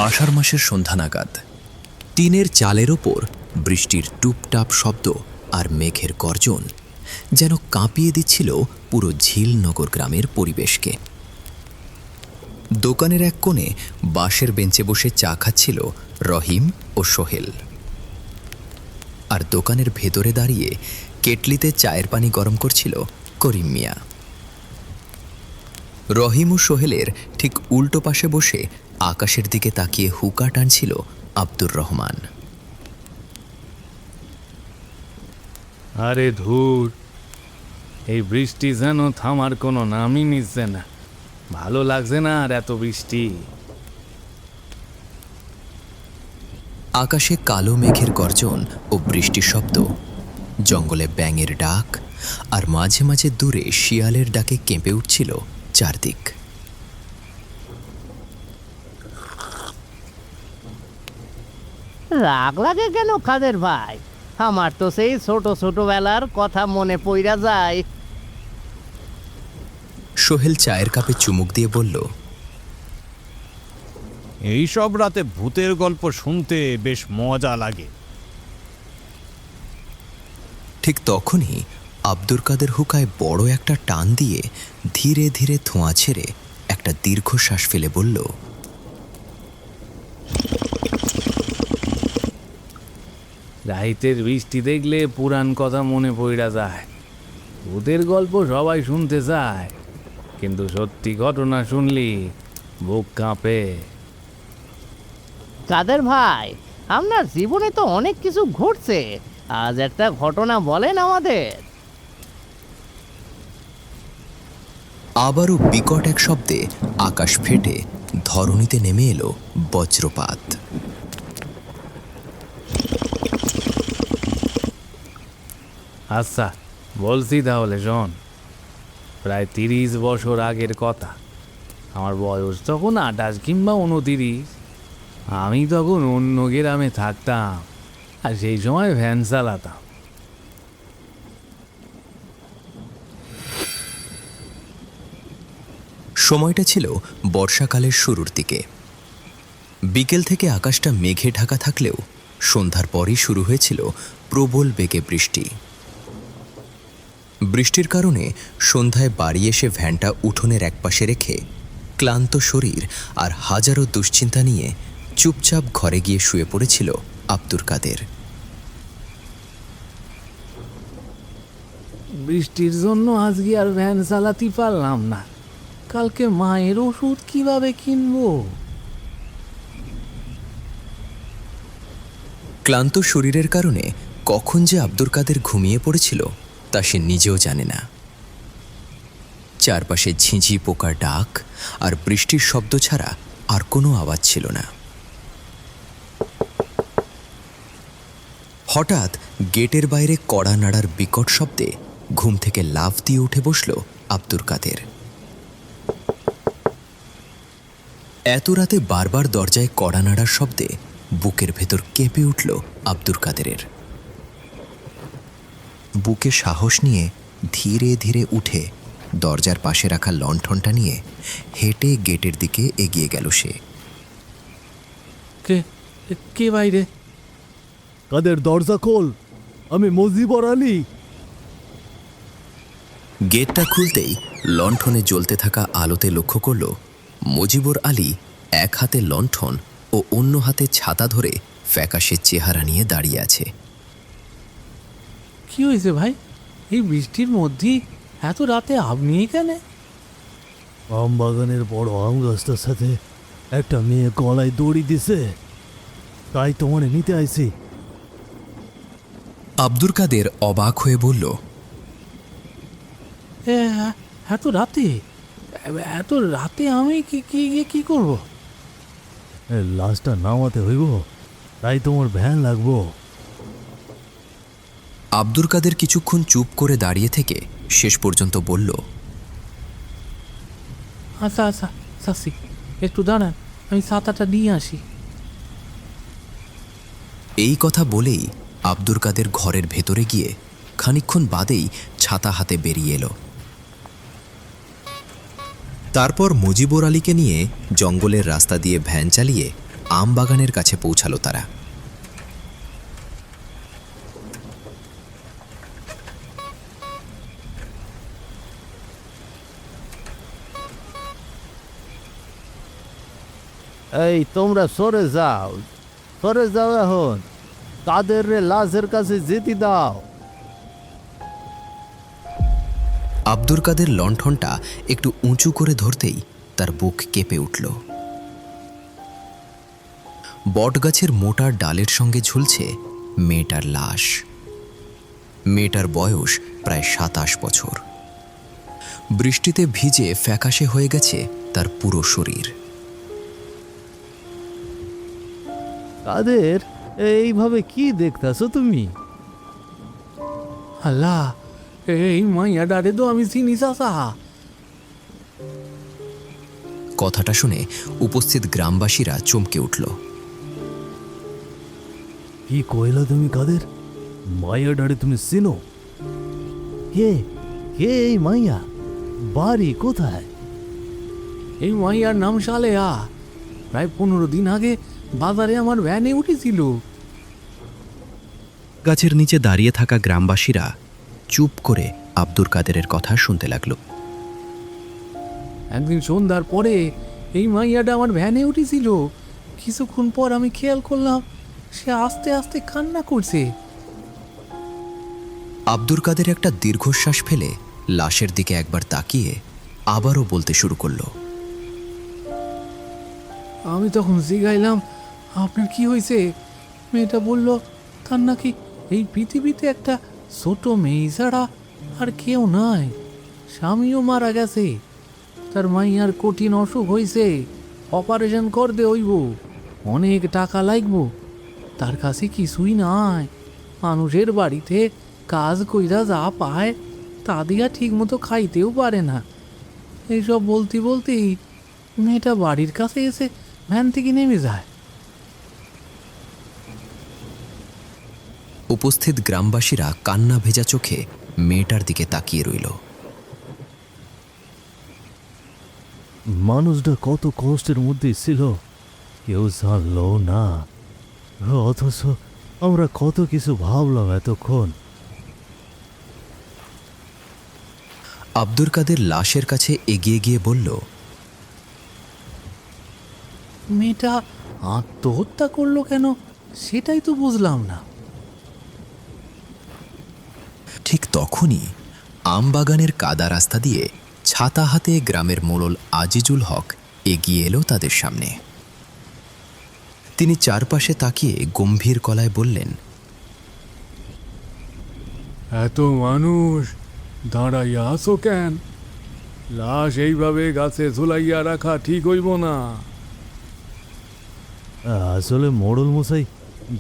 আষাঢ় মাসের সন্ধ্যা নাগাদ টিনের চালের ওপর বৃষ্টির টুপটাপ শব্দ আর মেঘের গর্জন যেন কাঁপিয়ে দিচ্ছিল পুরো ঝিলনগর গ্রামের পরিবেশকে। দোকানের এক কোণে বাঁশের বেঞ্চে বসে চা খাচ্ছিল রহিম ও সোহেল, আর দোকানের ভেতরে দাঁড়িয়ে কেটলিতে চায়ের পানি গরম করছিল করিম মিয়া। রহিম ও সোহেলের ঠিক উল্টো পাশে বসে আকাশের দিকে তাকিয়ে হুকা টানছিল আব্দুর রহমান। আরে ধুর, এই বৃষ্টি যেন থামার কোনো নামই নিচ্ছে না। ভালো লাগছে না আর এত বৃষ্টি। আকাশে কালো মেঘের গর্জন ও বৃষ্টির শব্দ, জঙ্গলে ব্যাঙের ডাক, আর মাঝে মাঝে দূরে শিয়ালের ডাকে কেঁপে উঠছিল চারদিক। রাগ লাগে কেন কাদের ভাই? আমার তো সেই ছোট ছোটবেলার কথা মনে পড়া যায়। সোহেল চায়ের কাপে চুমুক দিয়ে বলল, এই সব রাতে ভূতের গল্প শুনতে বেশ মজা লাগে। ঠিক তখনই আব্দুর কাদের হুকায় বড় একটা টান দিয়ে ধীরে ধীরে ধোঁয়া ছেড়ে একটা দীর্ঘশ্বাস ফেলে বলল, রাইতের বৃষ্টি দেখলে পুরান কথা মনে পড়া যায়। ভূতের গল্প সবাই শুনতে চায়, কিন্তু সত্যি ঘটনা শুনলি বুক কাঁপে। কাদের ভাই, আপনার জীবনে তো অনেক কিছু ঘটছে, আজ একটা ঘটনা বলেন আমাদের। আবারও বিকট এক শব্দে আকাশ ফেটে ধরণীতে নেমে এলো বজ্রপাত। আচ্ছা বলছি তাহলে শোন। প্রায় 30 বছর আগের কথা। আমার বয়স তখন 28 কিংবা 29। আমি তখন অন্য গ্রামে থাকতাম, আর সেই সময় ভ্যান চালাতাম। সময়টা ছিল বর্ষাকালের শুরুর দিকে। বিকেল থেকে আকাশটা মেঘে ঢাকা থাকলেও সন্ধ্যার পরই শুরু হয়েছিল প্রবল বেগে বৃষ্টি। বৃষ্টির কারণে সন্ধ্যায় বাড়ি এসে ভ্যানটা উঠোনের একপাশে রেখে ক্লান্ত শরীর আর হাজারো দুশ্চিন্তা নিয়ে চুপচাপ ঘরে গিয়ে শুয়ে পড়েছিল আব্দুর কাদের। বৃষ্টির জন্য আজকে আর ভ্যান চালাতে পারলাম না। কালকে মায়ের ওষুধ কিভাবে কিনবো? ক্লান্ত শরীরের কারণে কখন যে আব্দুর কাদের ঘুমিয়ে পড়েছিল তা সে নিজেও জানে না। চারপাশে ঝিঁঝি পোকার ডাক আর বৃষ্টির শব্দ ছাড়া আর কোনো আওয়াজ ছিল না। হঠাৎ গেটের বাইরে কড়া নাড়ার বিকট শব্দে ঘুম থেকে লাফ দিয়ে উঠে বসল আব্দুর কাদের। এত রাতে বারবার দরজায় কড়া নাড়ার শব্দে বুকের ভেতর কেঁপে উঠল আব্দুর কাদেরের। বুকে সাহস নিয়ে ধীরে ধীরে উঠে দরজার পাশে রাখা লণ্ঠনটা নিয়ে হেঁটে গেটের দিকে এগিয়ে গেল সে। কে কে বাইরে? কাদের দরজা খোল, আমি মজিবর আলী। গেটটা খুলতেই লণ্ঠনে জ্বলতে থাকা আলোতে লক্ষ্য করল মজিবর আলী এক হাতে লণ্ঠন ও অন্য হাতে ছাতা ধরে ফ্যাকাশে চেহারা নিয়ে দাঁড়িয়ে আছে। কি হয়েছে ভাই? এই বৃষ্টির মধ্যে এত রাতে আপনি এখানে? আম বাগানের বড় আম গাছটার সাথে একটা মেয়ে গলায় দড়ি দিছে, তাই তোমারে নিতে আইছি। আব্দুর কাদের অবাক হয়ে বলল, এত রাতে? এত রাতে আমি কি করব? লাশটা নামাতে হইব, তাই তোমার ভ্যান লাগবো। আব্দুর কাদের কিছুক্ষণ চুপ করে দাঁড়িয়ে থেকে শেষ পর্যন্ত বলল, আচ্ছা আচ্ছা চাচি, একটু দাঁড়ান, আমি ছাতাটা নিয়ে আসি। এই কথা বলেই আব্দুর কাদের ঘরের ভেতরে গিয়ে খানিকক্ষণ বাদেই ছাতা হাতে বেরিয়ে এলো। তারপর মুজিবুর আলীকে নিয়ে জঙ্গলের রাস্তা দিয়ে ভ্যান চালিয়ে আম বাগানের কাছে পৌঁছালো তারা। এই তোমরা সরে যাও এখন, কাদের রে লাশের কাছে যেতে দাও। আব্দুল কাদের লণ্ঠনটা একটু উঁচু করে ধরতেই তার বুক কেঁপে উঠল। বটগাছের মোটা ডালের সঙ্গে ঝুলছে মেয়েটার লাশ। মেয়েটার বয়স প্রায় 27 বছর। বৃষ্টিতে ভিজে ফ্যাকাশে হয়ে গেছে তার পুরো শরীর। কাদের, এইভাবে কি দেখতাছো তুমি? আল্লাহ, এই মাইয়াডারে তো আমি চিনি চাচা। কথাটা শুনে উপস্থিত গ্রামবাসীরা চমকে উঠল। কি কইলা তুমি কাদের? মাইয়া ডারে তুমি চিনো? কে কে এই মাইয়া? বাড়ি কোথায়? এই মাইয়ার নাম সালেহা। প্রায় 15 দিন আগে বাজারে আমার ভ্যানে উঠেছিল। গাছের নিচে দাঁড়িয়ে থাকা গ্রামবাসীরা চুপ করে আব্দুল কাদেরের কথা শুনতে লাগলো। একদিন সন্ধ্যার পরে এই মাইয়াটা আমার ভ্যানে উঠেছিল। কিছুক্ষণ পর আমি খেয়াল করলাম সে আস্তে আস্তে কান্না করছে। আব্দুল কাদের একটা দীর্ঘশ্বাস ফেলে লাশের দিকে একবার তাকিয়ে আবারও বলতে শুরু করলো। আমি তখন জিগাইলাম, আপনার কি হয়েছে? মেয়েটা বলল, তার নাকি এই পৃথিবীতে একটা ছোট মেয়ে ছাড়া আর কেউ নাই। স্বামীও মারা গেছে। তার মাইয়ার কঠিন অসুখ হয়েছে, অপারেশন করতে হইব, অনেক টাকা লাগবো। তার কাছে কিছুই নাই। মানুষের বাড়িতে কাজ কইরা যা পায় তা দিয়া ঠিক মতো খাইতেও পারে না। এইসব বলতে বলতেই মেয়েটা বাড়ির কাছে এসে ভ্যান থেকে নেমে যায়। উপস্থিত গ্রামবাসীরা কান্না ভেজা চোখে মেয়েটার দিকে তাকিয়ে রইল। মানুষটা কত কষ্টের মধ্যে ছিল কেউ জানলো না, অথচ আমরা কত কিছু ভাবলাম এতক্ষণ। আব্দুল কাদের লাশের কাছে এগিয়ে গিয়ে বলল, মেয়েটা আত্মহত্যা করলো কেন সেটাই তো বুঝলাম না। ঠিক তখনই আমবাগানের কাদা রাস্তা দিয়ে ছাতা হাতে গ্রামের মোড়ল আজিজুল হক এগিয়ে এলো তাদের সামনে। তিনি চারপাশে তাকিয়ে গম্ভীর গলায় বললেন, এত মানুষ দাঁড়াইয়া আসো কেন? লাশ এইভাবে গাছে ঝুলাইয়া রাখা ঠিক হইব না। আসলে মোড়ল মশাই,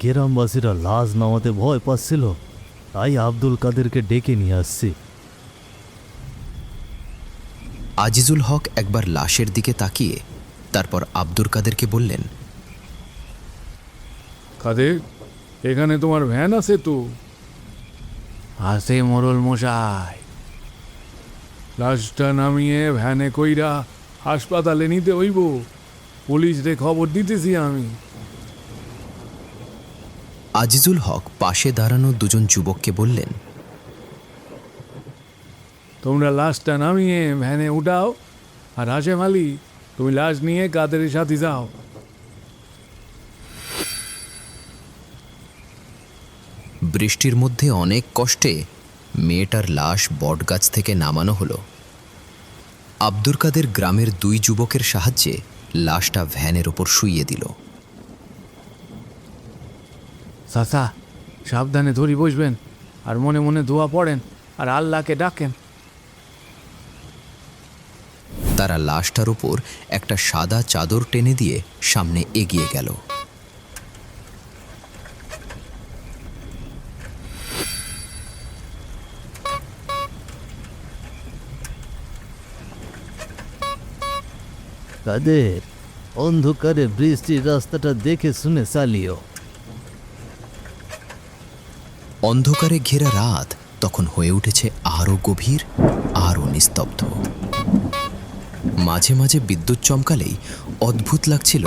গ্রামবাসীরা লাশ নামাতে ভয় পাচ্ছিল, তাই আব্দুল কাদেরকে ডেকে নিয়ে আসছি। আজিজুল হক একবার লাশের দিকে তাকিয়ে তারপর আব্দুল কাদেরকে বললেন, কাদের, এখানে তোমার ভ্যান আছে তো? আছে মোড়ল মশাই। লাশটা নামিয়ে ভ্যানে কইরা হাসপাতালে নিতে হইব। পুলিশরে খবর দিতেছি আমি। আজিজুল হক পাশে দাঁড়ানো দুজন যুবককে বললেন, তোমরা লাশটা নামিয়ে ভ্যানে উঠাও, আর হাসেম আলী, তুমি লাশ নিয়ে কাদেরের সাথে যাও। বৃষ্টির মধ্যে অনেক কষ্টে মেয়েটার লাশ বটগাছ থেকে নামানো হলো। আব্দুল কাদের গ্রামের দুই যুবকের সাহায্যে লাশটা ভ্যানের ওপর শুইয়ে দিল। চাচা, সাবধানে ধরি বসবেন, আর মনে মনে দোয়া পড়েন, আর আল্লাহকে ডাকেন। তারা লাশটার ওপর একটা সাদা চাদর টেনে দিয়ে সামনে এগিয়ে গেল। কাদের, অন্ধকারে বৃষ্টির রাস্তাটা দেখে শুনে চালিও। অন্ধকারে ঘেরা রাত তখন হয়ে উঠেছে আরও গভীর, আরও নিস্তব্ধ। মাঝে মাঝে বিদ্যুৎ চমকালেই অদ্ভুত লাগছিল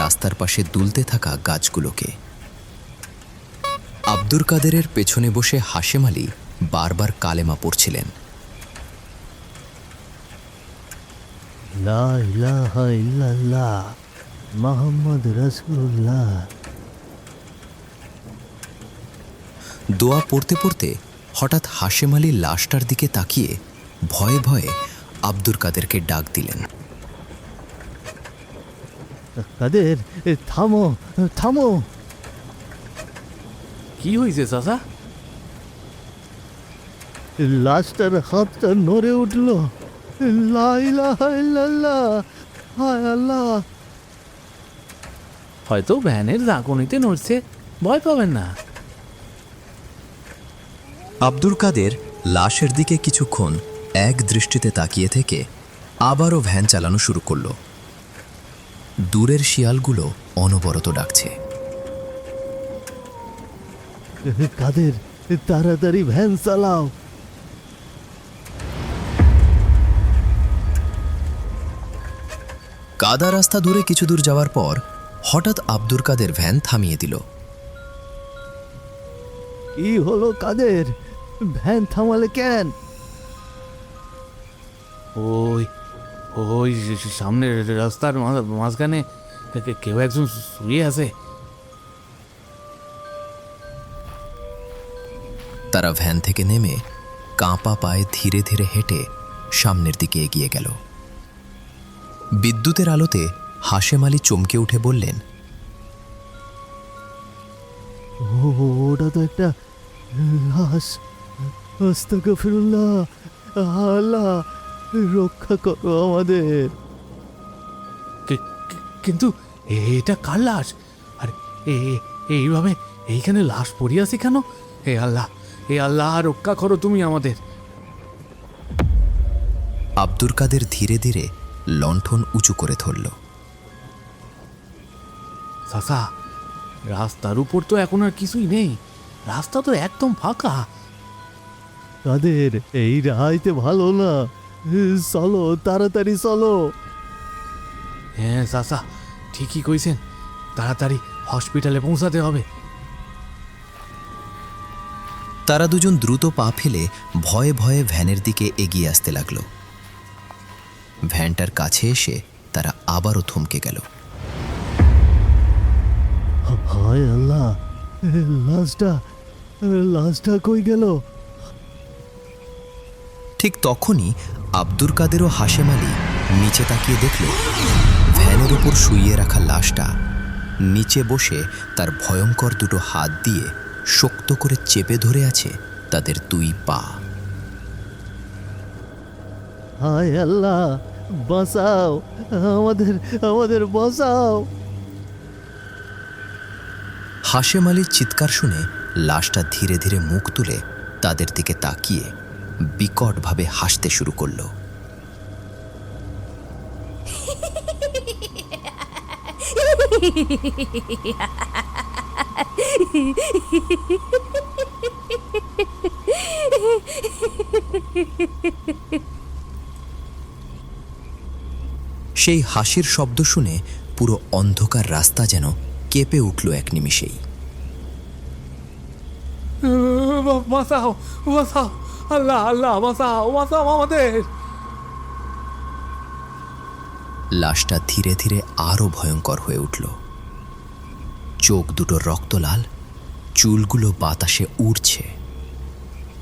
রাস্তার পাশে দুলতে থাকা গাছগুলোকে। আব্দুর কাদেরের পেছনে বসে হাশেম আলী বারবার কালেমা পড়ছিলেন। লা ইলাহা ইল্লাল্লাহ মুহাম্মদ রাসূলুল্লাহ। দোয়া পড়তে পড়তে হঠাৎ হাশেম আলী লাশটার দিকে তাকিয়ে ভয়ে ভয়ে আব্দুর কাদেরকে ডাক দিলেন। কাদের, থামো থামো। কি হয়েছে চাচা? লাশটার হাতটা নড়ে উঠল। লা ইলাহা ইল্লাল্লাহ, হায় আল্লাহ। হয়তো ভ্যানের ঝাঁকুনিতে নড়ছে, ভয় পাবেন না। আব্দুর কাদের লাশের দিকে কিছুক্ষণ এক দৃষ্টিতে তাকিয়ে থেকে আবারও ভ্যান চালানো শুরু করল। দূরের শিয়ালগুলো অনবরত ডাকছে। কাদের, তাড়াতাড়ি ভ্যান চালাও। কাদা রাস্তা দূরে কিছু দূর যাওয়ার পর হঠাৎ আব্দুর কাদের ভ্যান থামিয়ে দিল। কি হলো কাদের, ভ্যান থামালে কেন? ওই ওই সামনের রাস্তার মাঝখানে কেউ একজন শুয়ে আছে। তারা ভ্যান থেকে নেমে কাঁপা পায়ে ধীরে ধীরে হেঁটে সামনের দিকে এগিয়ে গেল। বিদ্যুতের আলোতে হাশেম আলী চমকে উঠে বললেন, ওটা তো একটা লাশ। আস্তাগফিরুল্লাহ, আল্লাহ রক্ষা করো আমাদের। কিন্তু এটা কার লাশ? আর এইভাবে এইখানে লাশ পড়ে আছে কেন? হে আল্লাহ রক্ষা করো তুমি আমাদের। আব্দুর কাদের ধীরে ধীরে লণ্ঠন উঁচু করে ধরল। চাচা, রাস্তার উপর তো এখন আর কিছুই নেই, রাস্তা তো একদম ফাঁকা। কাদের, এই রাইতে ভালো না, চলো তাড়াতাড়ি চলো। হ্যাঁ চাচা, ঠিকই কইছেন, তাড়াতাড়ি হসপিটালে পৌঁছাতে হবে। তারা দুজন দ্রুত পা ফেলে ভয়ে ভয়ে ভ্যানের দিকে এগিয়ে আসতে লাগলো। ভ্যানটার কাছে এসে তারা আবারও থমকে গেল। হায় আল্লাহ, লাশটা কই গেল? ঠিক তখনই আব্দুর কাদের ও হাশেম আলী নিচে তাকিয়ে দেখল ভ্যানের উপর শুইয়ে রাখা লাশটা নিচে বসে তার ভয়ঙ্কর দুটো হাত দিয়ে শক্ত করে চেপে ধরে আছে তাদের দুই পা। হায় আল্লাহ, বাঁচাও আমাদের বাঁচাও। হাশেম আলীর চিৎকার শুনে লাশটা ধীরে ধীরে মুখ তুলে তাদের দিকে তাকিয়ে বিকটভাবে হাসতে শুরু করল। সেই হাসির শব্দ শুনে পুরো অন্ধকার রাস্তা যেন কেঁপে উঠল এক নিমিষেই। বাঁচাও বাঁচাও, আল্লাহ বাঁচাও আমাদের। লাশটা ধীরে ধীরে আরো ভয়ঙ্কর হয়ে উঠল। চোখ দুটো রক্তলাল, চুলগুলো বাতাসে উড়ছে।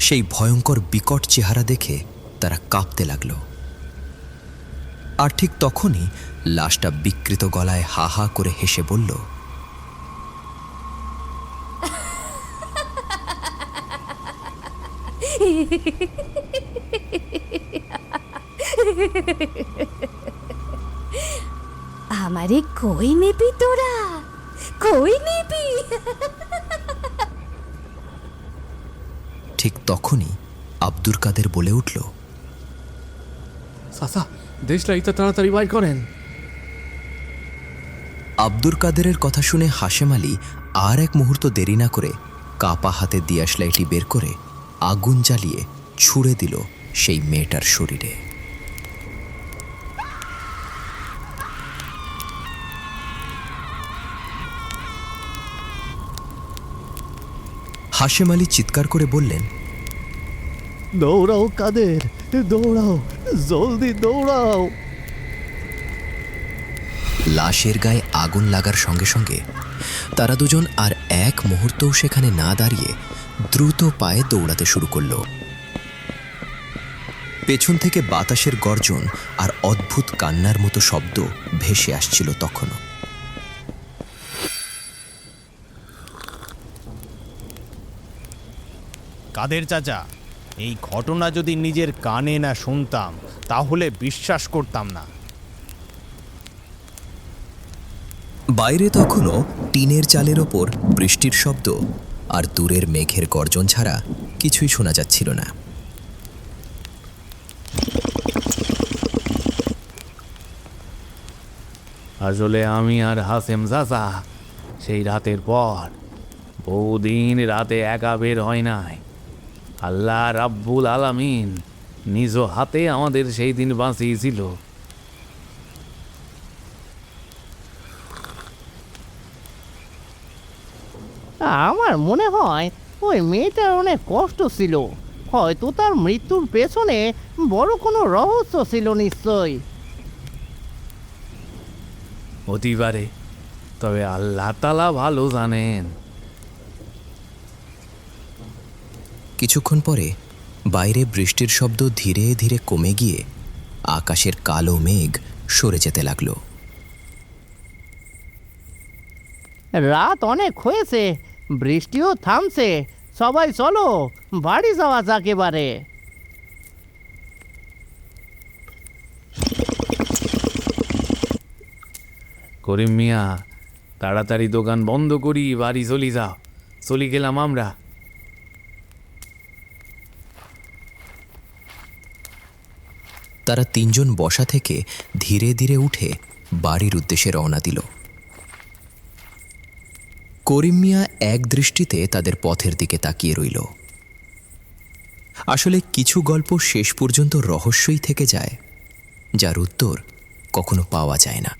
সেই ভয়ঙ্কর বিকট চেহারা দেখে তারা কাঁপতে লাগল। আর ঠিক তখনই লাশটা বিকৃত গলায় হা হা করে হেসে বলল, আমারে কই নিবি তোরা, কই নিবি? ঠিক তখনই আব্দুর কাদের বলে উঠল, চাচা, দেশলাইটা তাড়াতাড়ি বাইর করেন। আব্দুর কাদেরের কথা শুনে হাশেম আলী আর এক মুহূর্ত দেরি না করে কাপা হাতে দিয়াশলাইটি বের করে আগুন জ্বালিয়ে ছুঁড়ে দিল সেই মেয়েটার শরীরে। হাশেম আলী চিৎকার করে বললেন, দৌড়াও কাদের, দৌড়াও, জলদি দৌড়াও। লাশের গায়ে আগুন লাগার সঙ্গে সঙ্গে তারা দুজন আর এক মুহূর্তও সেখানে না দাঁড়িয়ে দ্রুত পায়ে দৌড়াতে শুরু করল। পেছন থেকে বাতাসের গর্জন আর অদ্ভুত কান্নার মতো শব্দ ভেসে আসছিল তখনও। কাদের চাচা, এই ঘটনা যদি নিজের কানে না শুনতাম তাহলে বিশ্বাস করতাম না। বাইরে তখনও টিনের চালের ওপর বৃষ্টির শব্দ আর দূরের মেঘের গর্জন ছাড়া কিছুই শোনা যাচ্ছিল না। আসলে আমি আর হাসেম চাচা সেই রাতের পর বহুদিন রাতে একা বের হয় নাই। আল্লাহ রাব্বুল আলামিন নিজ হাতে আমাদের সেই দিন বাঁচিয়েছিল। আমার মনে হয় ওই মেয়েটার অনেক কষ্ট ছিল, হয়তো তার মৃত্যুর পেছনে বড় কোনো রহস্য ছিল নিশ্চয়ই। হতে পারে, তবে আল্লাহ তাআলা ভালো জানেন। কিছুক্ষণ পরে বাইরে বৃষ্টির শব্দ ধীরে ধীরে কমে গিয়ে আকাশের কালো মেঘ সরে যেতে লাগলো। রাত অনেক হয়েছে, বৃষ্টিও থামছে, সবাই চলো বাড়ি যাওয়া যাক এবারে। করিম মিয়া, তাড়াতাড়ি দোকান বন্ধ করি বাড়ি চলি যাও। চলি গেলাম আমরা। তারা তিনজন বসা থেকে ধীরে ধীরে উঠে বাড়ির উদ্দেশ্যে রওনা দিল। করিম মিয়া এক দৃষ্টিতে তাদের পথের দিকে তাকিয়ে রইল। আসলে কিছু গল্প শেষ পর্যন্ত রহস্যই থেকে যায়, যার উত্তর কখনো পাওয়া যায় না।